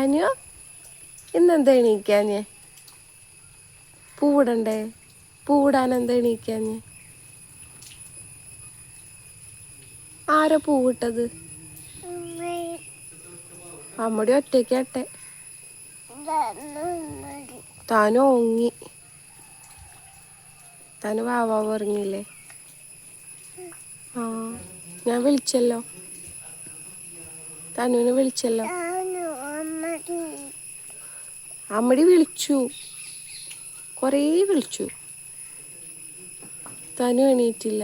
താനു ഇന്നെന്താ എണീക്കാഞ്ഞേ? പൂവിടണ്ടേ? പൂവിടാൻ എന്താ എണീക്കാഞ്ഞേ? ആരാ പൂവിട്ടത്? അമ്മടി ഒറ്റയ്ക്കാട്ടെ. താനു ഓങ്ങി. താനു വാവാവ് ഉറങ്ങിയില്ലേ? ആ ഞാൻ വിളിച്ചല്ലോ, തനുവിനെ വിളിച്ചല്ലോ. അമ്മടി വിളിച്ചു, കുറേ വിളിച്ചു. തനു എണീറ്റില്ല.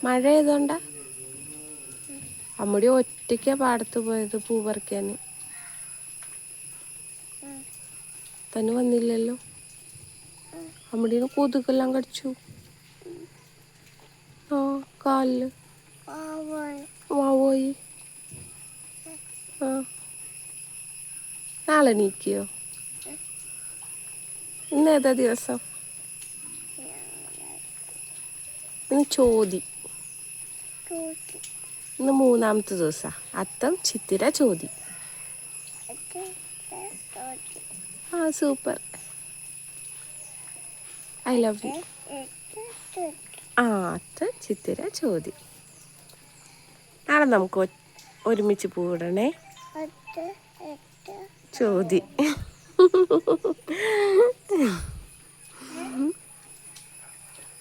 മഴ ആയതുകൊണ്ടാ. അമ്മടി ഒറ്റയ്ക്കാ പാടത്ത് പോയത് പൂ പറിക്കാൻ. തനു വന്നില്ലല്ലോ. അമ്മടീന് കൊതുകെല്ലാം കടിച്ചു. ആ കാലില് പോയി. ആ നാളെ എണീക്കോ? ഇന്നേതാ ദിവസം? ഇന്ന് ചോതി. ഇന്ന് മൂന്നാമത്തെ ദിവസം. അത്തം, ചിത്തിര, ചോതി. ആ സൂപ്പർ. I love you. ആ അത്തം, ചിത്തിര, ചോതി. നാളെ നമുക്ക് ഒരുമിച്ച് പൂവിടണേ. ചോതി.